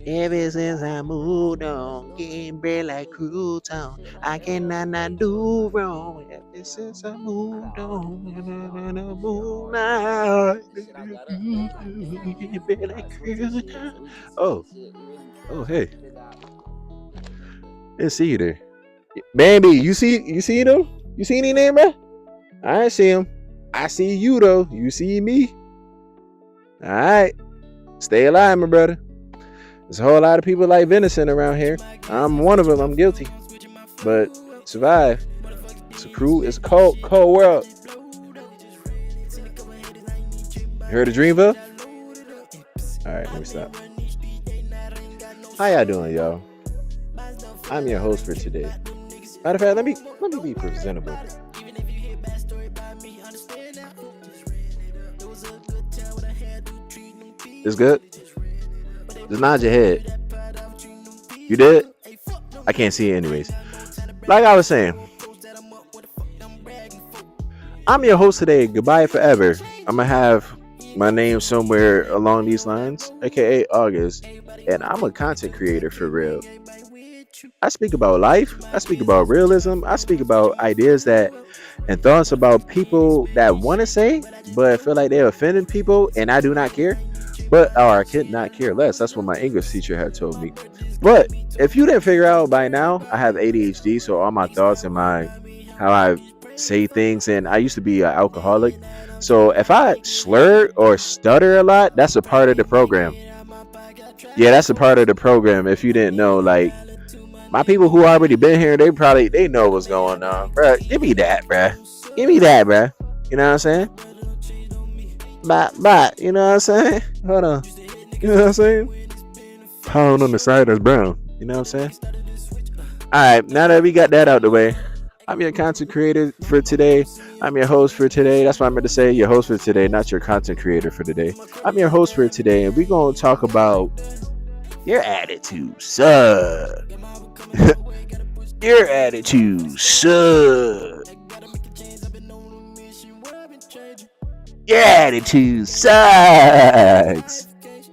Ever since I moved on, getting bread like crouton, I cannot not do wrong. Ever since I moved on, moved on, getting bread like crouton. Oh, oh, hey, I see you there, baby. You see them? You see any name, bro? I see him. I see you though. You see me. All right, stay alive, my brother. There's a whole lot of people like venison around here. I'm one of them. I'm guilty, but survive. It's a cruel. It's a cold, cold world. You heard of Dreamville? All right, let me stop. How y'all doing, y'all? I'm your host for today. Matter of fact, let me be presentable. It's good. Just nod your head. You did? I can't see it anyways. Like I was saying, I'm your host today. Goodbye forever. I'm gonna have my name somewhere along these lines, aka August, and I'm a content creator for real. I speak about life. I speak about realism. I speak about ideas that and thoughts about people that want to say, but feel like they're offending people, and I do not care. But or I could not care less. That's what my English teacher had told me. But if you didn't figure out by now, I have ADHD, so all my thoughts and my how I say things, and I used to be an alcoholic. So if I slur or stutter a lot, that's a part of the program. Yeah, that's a part of the program. If you didn't know, like my people who already been here, they know what's going on, bro. Give me that, bro. Give me that, bro. You know what I'm saying? But, you know what I'm saying? Hold on. You know what I'm saying? Pound on the side that's brown. You know what I'm saying? All right, now that we got that out the way, I'm your content creator for today. I'm your host for today. That's what I'm going to say. Your host for today, not your content creator for today. I'm your host for today, and we're going to talk about your attitude sucks. Your attitude sucks. Your attitude sucks.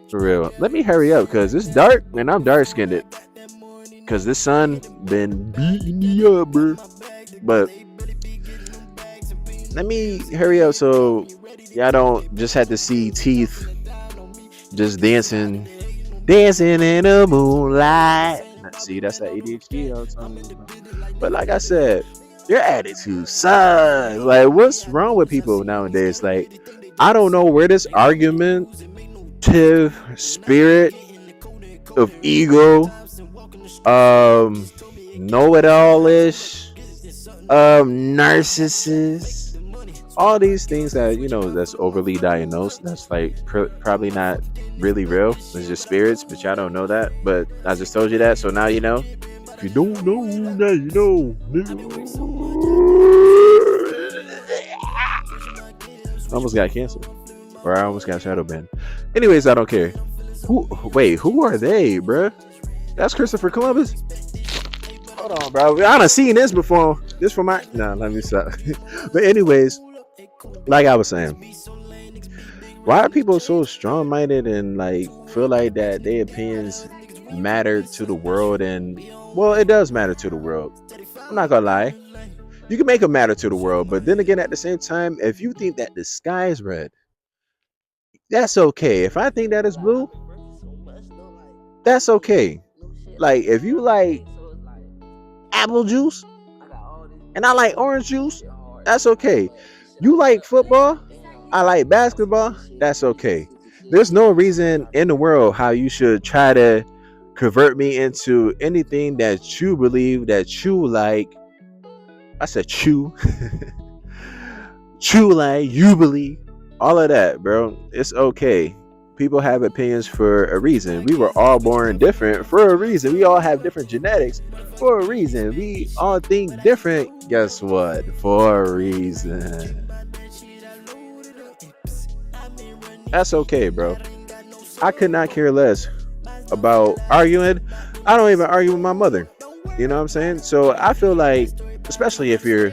For real. Let me hurry up because it's dark and I'm dark skinned. Because this sun been beating me up, bro. But let me hurry up so y'all don't just have to see teeth just dancing in the moonlight. See, that's that ADHD I was talking about. But like I said, your attitude sucks. Like, what's wrong with people nowadays? Like, I don't know where this argumentative spirit of ego, know-it-all-ish, narcissist, all these things that that's overly diagnosed. That's like probably not really real. It's just spirits, but y'all don't know that. But I just told you that, so now you know. If you don't know, now you know. I almost got canceled, or I almost got shadow banned. Anyways, I don't care. Who are they, bruh? That's Christopher Columbus. Hold on, bro. I done seen this before. This for my let me stop. But anyways, like I was saying, why are people so strong-minded and like feel like that their opinions matter to the world? And well, it does matter to the world. I'm not gonna lie. You can make it matter to the world, but then again, at the same time, if you think that the sky is red, that's okay. If I think that it's blue, that's okay. Like if you like apple juice and I like orange juice, that's okay. You like football, I like basketball, that's okay. There's no reason in the world how you should try to convert me into anything that you believe that you like. I said chew. Chew like you believe. All of that, bro. It's okay. People have opinions for a reason. We were all born different for a reason. We all have different genetics for a reason. We all think different. Guess what? For a reason. That's okay, bro. I could not care less about arguing. I don't even argue with my mother. You know what I'm saying? So I feel like, especially if you're,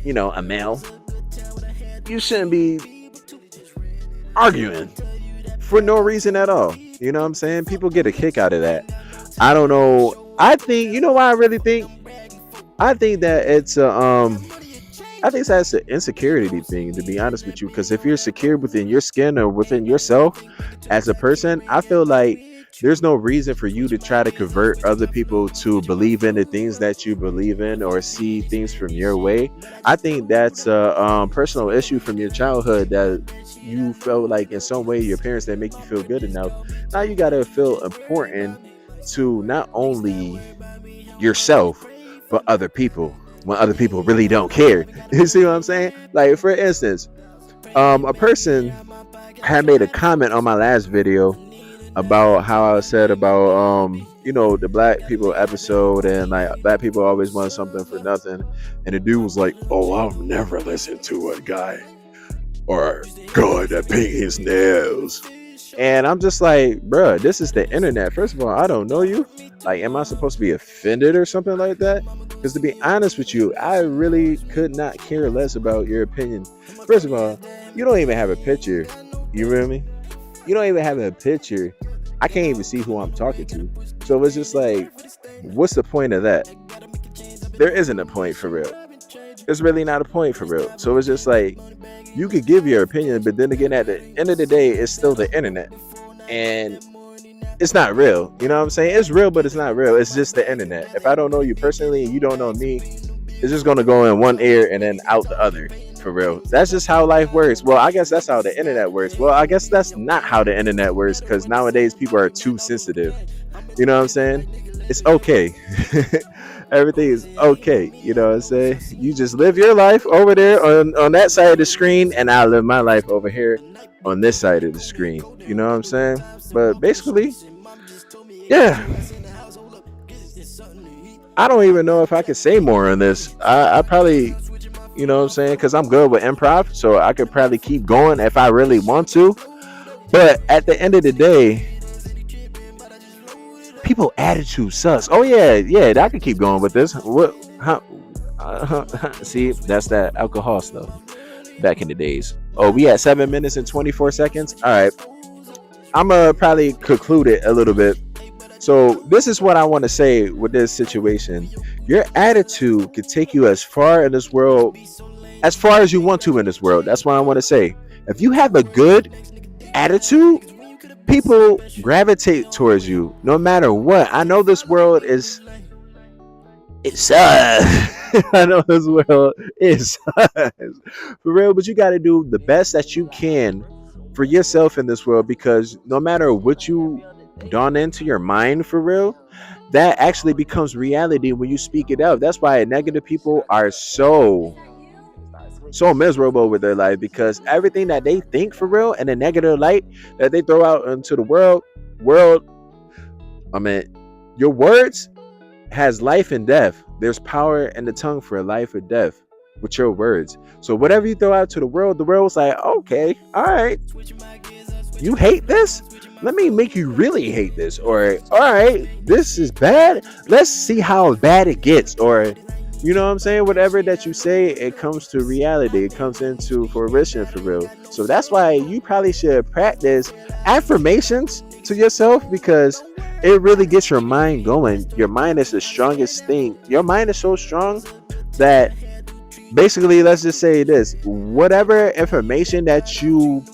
a male, you shouldn't be arguing for no reason at all. You know what I'm saying? People get a kick out of that. I don't know. I think, you know what I really think? I think that it's a I think that's an insecurity thing, to be honest with you. Because if you're secure within your skin or within yourself as a person, I feel like there's no reason for you to try to convert other people to believe in the things that you believe in or see things from your way. I think that's a personal issue from your childhood that you felt like in some way your parents didn't make you feel good enough. Now you got to feel important to not only yourself but other people when other people really don't care. You see what I'm saying? Like for instance, a person had made a comment on my last video about how I said about the black people episode and like black people always want something for nothing, and the dude was like, "Oh, I'll never listen to a guy or a guy that paint his nails." And I'm just like, bruh, this is the internet. First of all, I don't know you. Like, am I supposed to be offended or something like that? Because to be honest with you, I really could not care less about your opinion. First of all, you don't even have a picture. You feel me? You don't even have a picture. I can't even see who I'm talking to. So it's just like, what's the point of that? There isn't a point for real. It's really not a point for real. So it's just like, you could give your opinion, but then again, at the end of the day, it's still the internet. And it's not real. You know what I'm saying? It's real, but it's not real. It's just the internet. If I don't know you personally and you don't know me, it's just going to go in one ear and then out the other. For real. That's just how life works. Well, I guess that's how the internet works. Well, I guess that's not how the internet works, because nowadays people are too sensitive. You know what I'm saying? It's okay. Everything is okay. You know what I'm saying? You just live your life over there on that side of the screen, and I live my life over here on this side of the screen. You know what I'm saying? But basically, yeah. I don't even know if I could say more on this. I probably, you know what I'm saying? Because I'm good with improv, so I could probably keep going if I really want to. But at the end of the day, people attitude sucks. Oh yeah, I could keep going with this. What? See, that's that alcohol stuff back in the days. Oh, we at 7 minutes and 24 seconds. All right, I'm gonna probably conclude it a little bit. So this is what I want to say with this situation. Your attitude could take you as far in this world, as far as you want to in this world. That's what I want to say. If you have a good attitude, people gravitate towards you no matter what. I know this world is, it sucks. I know this world is sucks for real, but you got to do the best that you can for yourself in this world, because no matter what you dawn into your mind for real, that actually becomes reality when you speak it out. That's why negative people are so miserable with their life, because everything that they think for real and the negative light that they throw out into the world, I mean, your words has life and death. There's power in the tongue for life or death with your words. So whatever you throw out to the world's like, okay, all right, you hate this? Let me make you really hate this. Or, all right, this is bad. Let's see how bad it gets. Or, you know what I'm saying? Whatever that you say, it comes to reality. It comes into fruition for real. So that's why you probably should practice affirmations to yourself, because it really gets your mind going. Your mind is the strongest thing. Your mind is so strong that basically, let's just say this, whatever information that you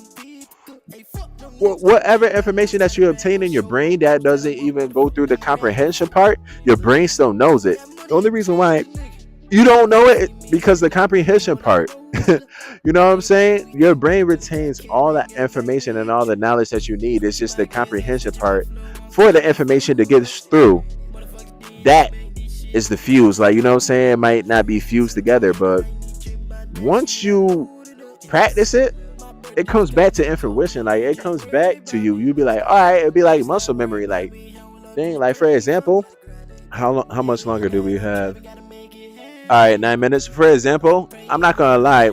obtain in your brain that doesn't even go through the comprehension part, your brain still knows it. The only reason why you don't know it because the comprehension part, you know what I'm saying? Your brain retains all that information and all the knowledge that you need. It's just the comprehension part for the information to get through. That is the fuse. Like, you know what I'm saying? It might not be fused together, but once you practice it, it comes back to fruition. Like, it comes back to you. You'll be like, all right, it'll be like muscle memory. Like, thing. Like, for example, how much longer do we have? All right, 9 minutes. For example, I'm not gonna lie,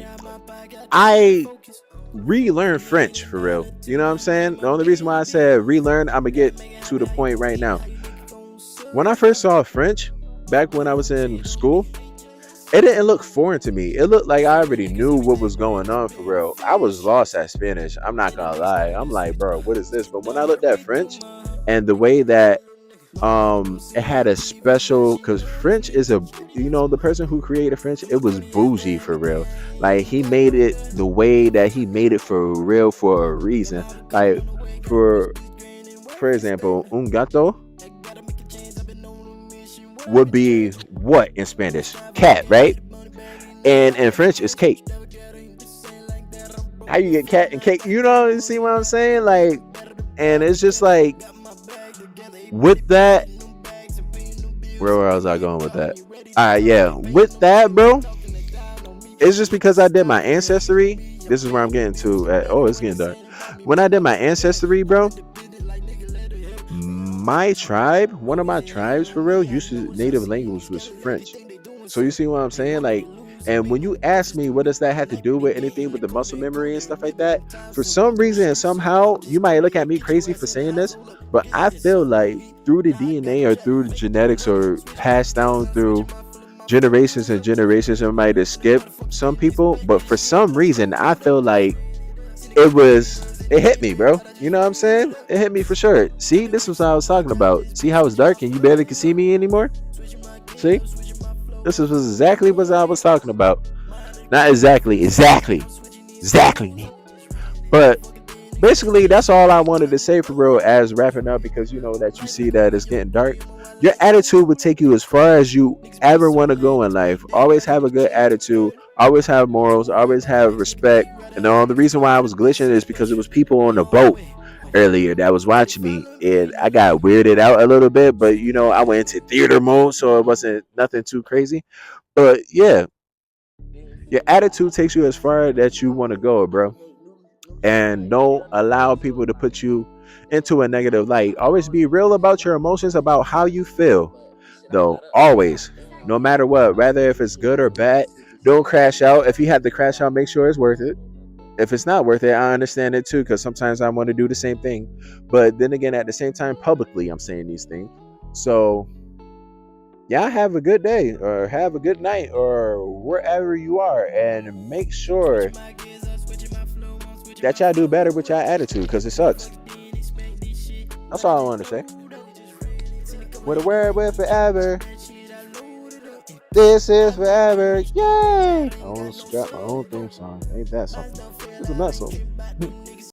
I relearn French for real. You know what I'm saying? The only reason why I said relearn, I'm gonna get to the point right now. When I first saw French, back when I was in school, It didn't look foreign to me. It looked like I already knew what was going on for real. I was lost at Spanish. I'm not gonna lie. I'm like, bro, what is this? But when I looked at French and the way that it had a special, because French is a, the person who created French, it was bougie for real. Like he made it the way that he made it for real for a reason. Like for for example, un gato would be what in Spanish? Cat, right? And in French, it's cake. How you get cat and cake? You know, you see what I'm saying? Like, and it's just like with that. Where was I going with that? All right, yeah. With that, bro, it's just because I did my ancestry. This is where I'm getting to. Oh, it's getting dark. When I did my ancestry, bro, my tribe, one of my tribes for real, used to native language was French. So you see what I'm saying? Like, and when you ask me what does that have to do with anything with the muscle memory and stuff like that, for some reason and somehow you might look at me crazy for saying this, but I feel like through the DNA or through the genetics or passed down through generations and generations, it might have skipped some people, but for some reason I feel like it hit me, bro. You know what I'm saying? It hit me for sure. See, this was what I was talking about. See how it's dark and you barely can see me anymore? See? This was exactly what I was talking about. Not exactly, man. But basically, that's all I wanted to say for real as wrapping up, because you know that you see that it's getting dark. Your attitude will take you as far as you ever want to go in life. Always have a good attitude. Always have morals. Always have respect. And all the reason why I was glitching is because it was people on the boat earlier that was watching me, and I got weirded out a little bit. But I went into theater mode, so it wasn't nothing too crazy. But yeah, your attitude takes you as far that you want to go, bro. And don't allow people to put you into a negative light. Always be real about your emotions, about how you feel, though. Always, no matter what, rather if it's good or bad. Don't crash out. If you have to crash out, make sure it's worth it. If it's not worth it, I understand it too, because sometimes I want to do the same thing. But then again, at the same time, publicly, I'm saying these things. So, yeah, have a good day or have a good night or wherever you are. And make sure that y'all do better with y'all attitude, because it sucks. That's all I want to say. With a word with forever. This is forever. Yay! I almost got my own theme song. Ain't that something? Isn't that something?